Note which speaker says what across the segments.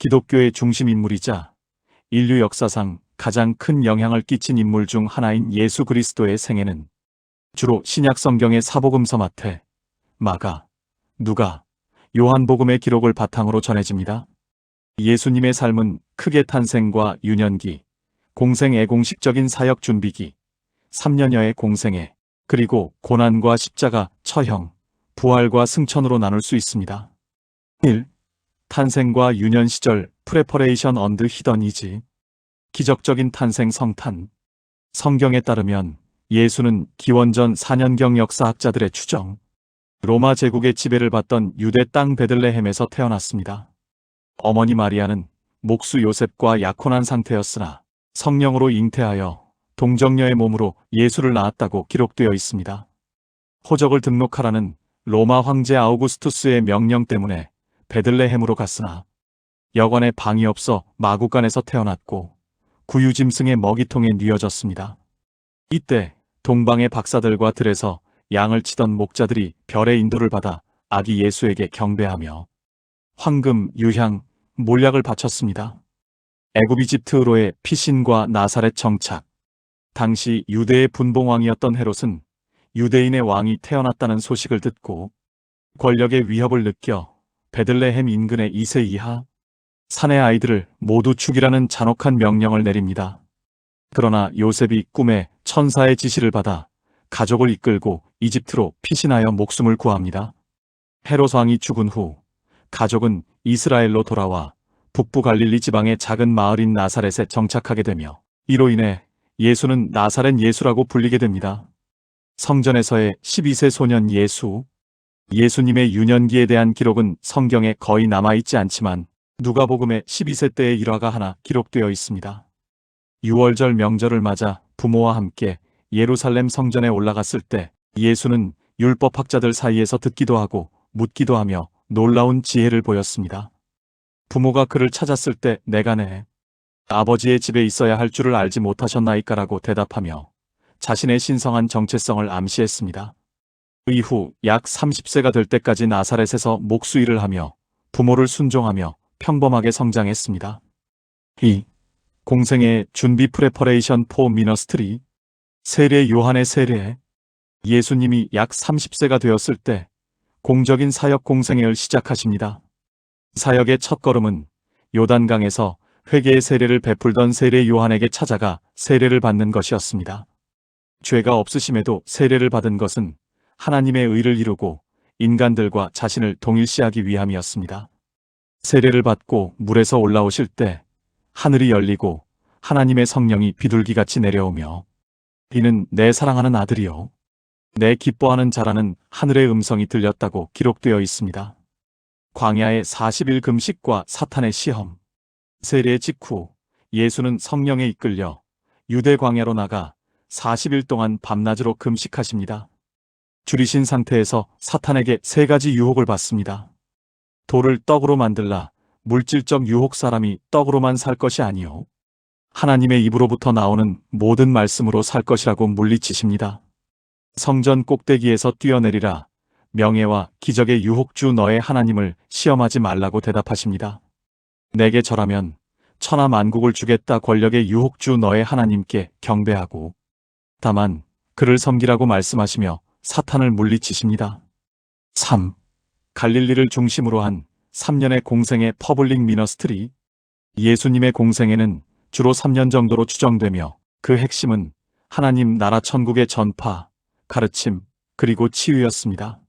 Speaker 1: 기독교의 중심 인물이자 인류 역사상 가장 큰 영향을 끼친 인물 중 하나인 예수 그리스도의 생애는 주로 신약 성경의 사복음서 마태, 마가, 누가, 요한복음의 기록을 바탕으로 전해집니다. 예수님의 삶은 크게 탄생과 유년기, 공생애 공식적인 사역 준비기, 3년여의 공생애, 그리고 고난과 십자가, 처형, 부활과 승천으로 나눌 수 있습니다. 1. 탄생과 유년 시절 프레퍼레이션 언드 히던 이지. 기적적인 탄생 성탄. 성경에 따르면 예수는 기원전 4년경 역사학자들의 추정, 로마 제국의 지배를 받던 유대 땅 베들레헴에서 태어났습니다. 어머니 마리아는 목수 요셉과 약혼한 상태였으나 성령으로 잉태하여 동정녀의 몸으로 예수를 낳았다고 기록되어 있습니다. 호적을 등록하라는 로마 황제 아우구스투스의 명령 때문에 베들레헴으로 갔으나 여관에 방이 없어 마구간에서 태어났고 구유짐승의 먹이통에 뉘어졌습니다. 이때 동방의 박사들과 들에서 양을 치던 목자들이 별의 인도를 받아 아기 예수에게 경배하며 황금, 유향, 몰약을 바쳤습니다. 애굽 이집트로의 피신과 나사렛 정착. 당시 유대의 분봉왕이었던 헤롯은 유대인의 왕이 태어났다는 소식을 듣고 권력의 위협을 느껴 베들레헴 인근의 2세 이하 산의 아이들을 모두 죽이라는 잔혹한 명령을 내립니다. 그러나 요셉이 꿈에 천사의 지시를 받아 가족을 이끌고 이집트로 피신하여 목숨을 구합니다. 헤롯 왕이 죽은 후 가족은 이스라엘로 돌아와 북부 갈릴리 지방의 작은 마을인 나사렛에 정착하게 되며 이로 인해 예수는 나사렛 예수라고 불리게 됩니다. 성전에서의 12세 소년 예수. 예수님의 유년기에 대한 기록은 성경에 거의 남아있지 않지만 누가복음의 12세 때의 일화가 하나 기록되어 있습니다. 유월절 명절을 맞아 부모와 함께 예루살렘 성전에 올라갔을 때 예수는 율법학자들 사이에서 듣기도 하고 묻기도 하며 놀라운 지혜를 보였습니다. 부모가 그를 찾았을 때 내가 내 아버지의 집에 있어야 할 줄을 알지 못하셨나이까라고 대답하며 자신의 신성한 정체성을 암시했습니다. 이후 약 30세가 될 때까지 나사렛에서 목수일을 하며 부모를 순종하며 평범하게 성장했습니다. 2. 공생의 준비 프레퍼레이션 포 미너스트리. 세례 요한의 세례. 예수님이 약 30세가 되었을 때 공적인 사역 공생애를 시작하십니다. 사역의 첫걸음은 요단강에서 회개의 세례를 베풀던 세례 요한에게 찾아가 세례를 받는 것이었습니다. 죄가 없으심에도 세례를 받은 것은 하나님의 의를 이루고 인간들과 자신을 동일시하기 위함이었습니다. 세례를 받고 물에서 올라오실 때 하늘이 열리고 하나님의 성령이 비둘기같이 내려오며 이는 내 사랑하는 아들이요 내 기뻐하는 자라는 하늘의 음성이 들렸다고 기록되어 있습니다. 광야의 40일 금식과 사탄의 시험. 세례 직후 예수는 성령에 이끌려 유대 광야로 나가 40일 동안 밤낮으로 금식하십니다. 줄이신 상태에서 사탄에게 3가지 유혹을 받습니다. 돌을 떡으로 만들라. 물질적 유혹. 사람이 떡으로만 살 것이 아니요 하나님의 입으로부터 나오는 모든 말씀으로 살 것이라고 물리치십니다. 성전 꼭대기에서 뛰어내리라. 명예와 기적의 유혹주 너의 하나님을 시험하지 말라고 대답하십니다. 내게 절하면 천하 만국을 주겠다. 권력의 유혹주 너의 하나님께 경배하고 다만 그를 섬기라고 말씀하시며 사탄을 물리치십니다. 3. 갈릴리를 중심으로 한 3년의 공생의 퍼블릭 미너스트리. 예수님의 공생애는 주로 3년 정도로 추정되며 그 핵심은 하나님 나라 천국의 전파, 가르침, 그리고 치유였습니다.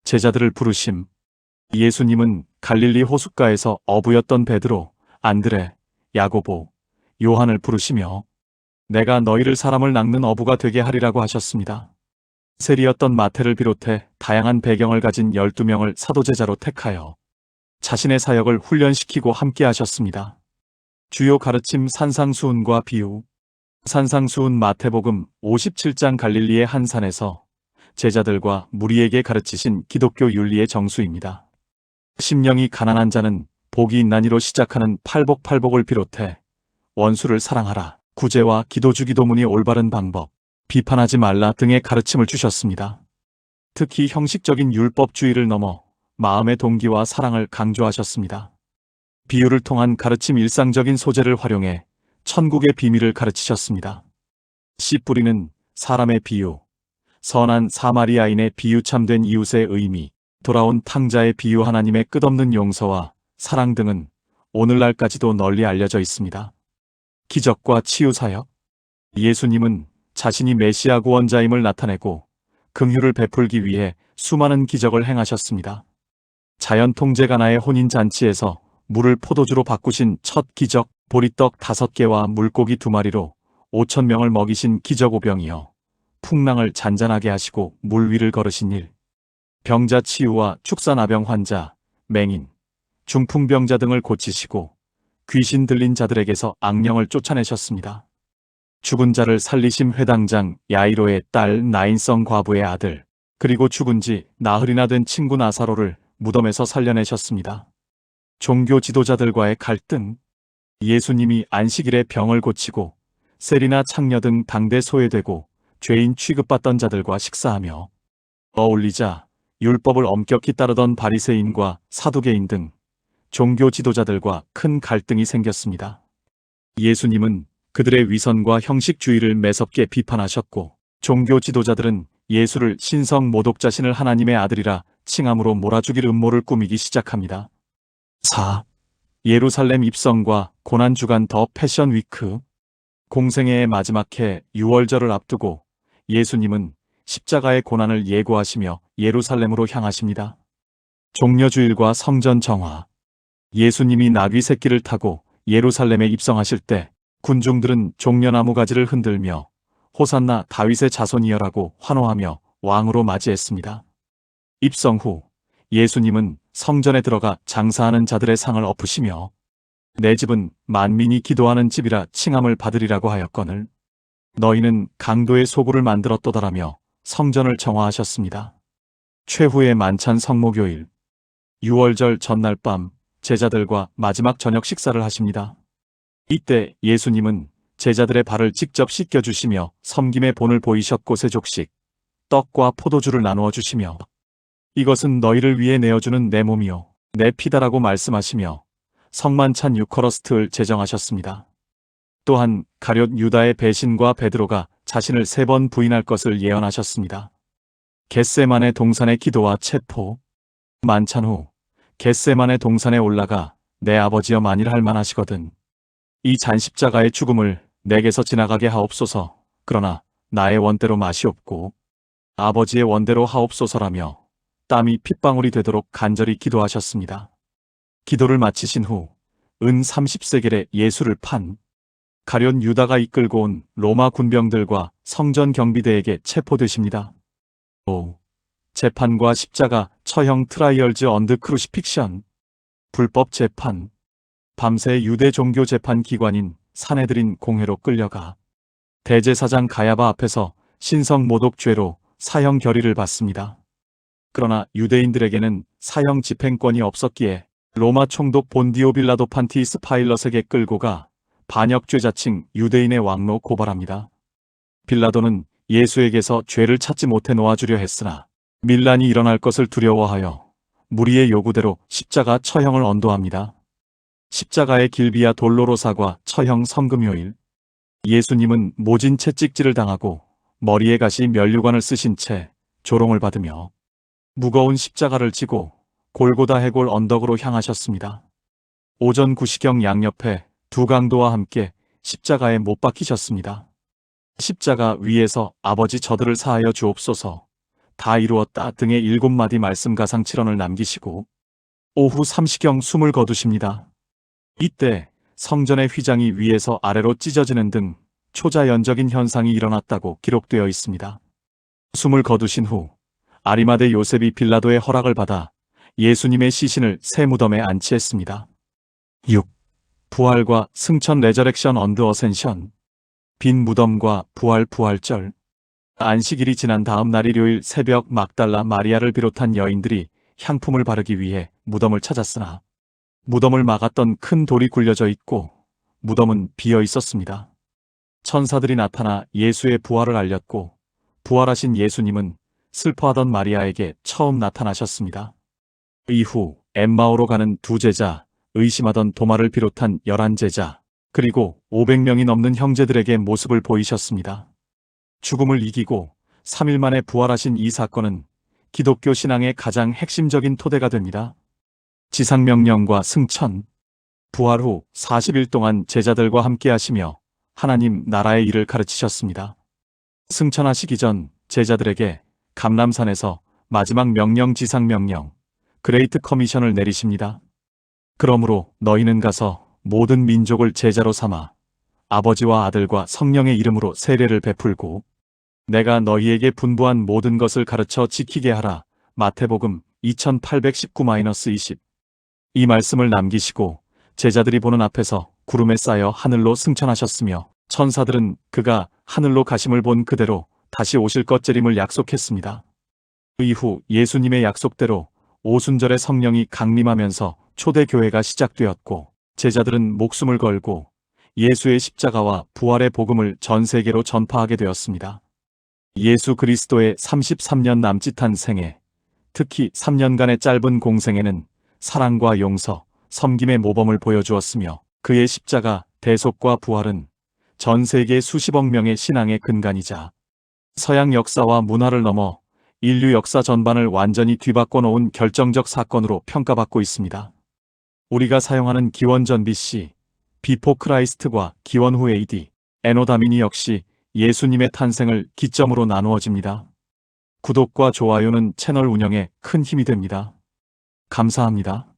Speaker 1: 제자들을 부르심. 예수님은 갈릴리 호숫가에서 어부였던 베드로, 안드레, 야고보, 요한을 부르시며 내가 너희를 사람을 낚는 어부가 되게 하리라고 하셨습니다. 세리였던 마태를 비롯해 다양한 배경을 가진 12명을 사도제자로 택하여 자신의 사역을 훈련시키고 함께 하셨습니다. 주요 가르침 산상수훈과 비유. 산상수훈 마태복음 57장 갈릴리의 한 산에서 제자들과 무리에게 가르치신 기독교 윤리의 정수입니다. 심령이 가난한 자는 복이 있나니로 시작하는 팔복팔복을 비롯해 원수를 사랑하라, 구제와 기도주 기도문이 올바른 방법, 비판하지 말라 등의 가르침을 주셨습니다. 특히 형식적인 율법주의를 넘어 마음의 동기와 사랑을 강조하셨습니다. 비유를 통한 가르침 일상적인 소재를 활용해 천국의 비밀을 가르치셨습니다. 씨 뿌리는 사람의 비유, 선한 사마리아인의 비유 참된 이웃의 의미, 돌아온 탕자의 비유 하나님의 끝없는 용서와 사랑 등은 오늘날까지도 널리 알려져 있습니다. 기적과 치유 사역. 예수님은 자신이 메시아 구원자임을 나타내고 긍휼을 베풀기 위해 수많은 기적을 행하셨습니다. 자연 통제 가나의 혼인 잔치에서 물을 포도주로 바꾸신 첫 기적, 보리떡 5개와 물고기 2마리로 5,000명을 먹이신 기적오병이여, 풍랑을 잔잔하게 하시고 물 위를 걸으신 일, 병자 치유와 축사나병 환자, 맹인, 중풍병자 등을 고치시고 귀신 들린 자들에게서 악령을 쫓아내셨습니다. 죽은 자를 살리신 회당장 야이로의 딸 나인성 과부의 아들, 그리고 죽은 지 나흘이나 된 친구 나사로를 무덤에서 살려내셨습니다. 종교 지도자들과의 갈등. 예수님이 안식일에 병을 고치고 세리나 창녀 등 당대 소외되고 죄인 취급받던 자들과 식사하며 어울리자 율법을 엄격히 따르던 바리새인과 사두개인 등 종교 지도자들과 큰 갈등이 생겼습니다. 예수님은 그들의 위선과 형식주의를 매섭게 비판하셨고, 종교 지도자들은 예수를 신성 모독자신을 하나님의 아들이라 칭함으로 몰아죽일 음모를 꾸미기 시작합니다. 4. 예루살렘 입성과 고난주간 더 패션 위크. 공생애의 마지막 해 6월절을 앞두고 예수님은 십자가의 고난을 예고하시며 예루살렘으로 향하십니다. 종려주일과 성전 정화. 예수님이 나귀 새끼를 타고 예루살렘에 입성하실 때 군중들은 종려나무 가지를 흔들며 호산나 다윗의 자손이여라고 환호하며 왕으로 맞이했습니다. 입성 후 예수님은 성전에 들어가 장사하는 자들의 상을 엎으시며 내 집은 만민이 기도하는 집이라 칭함을 받으리라고 하였거늘 너희는 강도의 소굴을 만들었도다라며 성전을 정화하셨습니다. 최후의 만찬 성모교일. 6월절 전날 밤 제자들과 마지막 저녁 식사를 하십니다. 이때 예수님은 제자들의 발을 직접 씻겨주시며 섬김의 본을 보이셨고 세 족씩 떡과 포도주를 나누어 주시며 이것은 너희를 위해 내어주는 내 몸이요 내 피다라고 말씀하시며 성만찬 유커러스트를 제정하셨습니다. 또한 가룟 유다의 배신과 베드로가 자신을 3번 부인할 것을 예언하셨습니다. 겟세마네 동산의 기도와 체포. 만찬 후 겟세마네 동산에 올라가 내 아버지여 만일 할 만하시거든 이 잔십자가의 죽음을 내게서 지나가게 하옵소서. 그러나 나의 원대로 마시옵고 아버지의 원대로 하옵소서라며 땀이 핏방울이 되도록 간절히 기도하셨습니다. 기도를 마치신 후 은 30세겔에 예수를 판 가룟 유다가 이끌고 온 로마 군병들과 성전 경비대에게 체포되십니다. 5. 재판과 십자가 처형 트라이얼즈 언드 크루시픽션. 불법 재판. 밤새 유대 종교 재판 기관인 산헤드린 공회로 끌려가 대제사장 가야바 앞에서 신성 모독죄로 사형 결의를 받습니다. 그러나 유대인들에게는 사형 집행권이 없었기에 로마 총독 본디오 빌라도 판티스 파일럿에게 끌고 가 반역죄자칭 유대인의 왕로 고발합니다. 빌라도는 예수에게서 죄를 찾지 못해 놓아주려 했으나 밀란이 일어날 것을 두려워하여 무리의 요구대로 십자가 처형을 언도합니다. 십자가의 길비아 돌로로사과 처형 성금요일. 예수님은 모진 채찍질을 당하고 머리에 가시 면류관을 쓰신 채 조롱을 받으며 무거운 십자가를 지고 골고다 해골 언덕으로 향하셨습니다. 오전 9시경 양옆에 2 강도와 함께 십자가에 못 박히셨습니다. 십자가 위에서 아버지 저들을 사하여 주옵소서 다 이루었다 등의 7마디 말씀 가상 7원을 남기시고 오후 3시경 숨을 거두십니다. 이때 성전의 휘장이 위에서 아래로 찢어지는 등 초자연적인 현상이 일어났다고 기록되어 있습니다. 숨을 거두신 후 아리마대 요셉이 빌라도의 허락을 받아 예수님의 시신을 새 무덤에 안치했습니다. 6. 부활과 승천 레저렉션 언드 어센션. 빈 무덤과 부활절. 안식일이 지난 다음 날 일요일 새벽 막달라 마리아를 비롯한 여인들이 향품을 바르기 위해 무덤을 찾았으나 무덤을 막았던 큰 돌이 굴려져 있고 무덤은 비어 있었습니다. 천사들이 나타나 예수의 부활을 알렸고 부활하신 예수님은 슬퍼하던 마리아에게 처음 나타나셨습니다. 이후 엠마오로 가는 2 제자 의심하던 도마를 비롯한 11제자, 그리고 500명이 넘는 형제들에게 모습을 보이셨습니다. 죽음을 이기고 3일 만에 부활하신 이 사건은 기독교 신앙의 가장 핵심적인 토대가 됩니다. 지상명령과 승천. 부활 후 40일 동안 제자들과 함께 하시며 하나님 나라의 일을 가르치셨습니다. 승천하시기 전 제자들에게 감람산에서 마지막 명령 지상명령, 그레이트 커미션을 내리십니다. 그러므로 너희는 가서 모든 민족을 제자로 삼아 아버지와 아들과 성령의 이름으로 세례를 베풀고 내가 너희에게 분부한 모든 것을 가르쳐 지키게 하라. 마태복음 2819-20. 이 말씀을 남기시고 제자들이 보는 앞에서 구름에 쌓여 하늘로 승천하셨으며 천사들은 그가 하늘로 가심을 본 그대로 다시 오실 것재림을 약속했습니다. 이후 예수님의 약속대로 오순절에 성령이 강림하면서 초대교회가 시작되었고 제자들은 목숨을 걸고 예수의 십자가와 부활의 복음을 전 세계로 전파하게 되었습니다. 예수 그리스도의 33년 남짓한 생애, 특히 3년간의 짧은 공생에는 사랑과 용서, 섬김의 모범을 보여주었으며 그의 십자가, 대속과 부활은 전 세계 수십억 명의 신앙의 근간이자 서양 역사와 문화를 넘어 인류 역사 전반을 완전히 뒤바꿔 놓은 결정적 사건으로 평가받고 있습니다. 우리가 사용하는 기원전 BC, 비포 크라이스트과 기원 후 AD, 에노 다미니 역시 예수님의 탄생을 기점으로 나누어집니다. 구독과 좋아요는 채널 운영에 큰 힘이 됩니다. 감사합니다.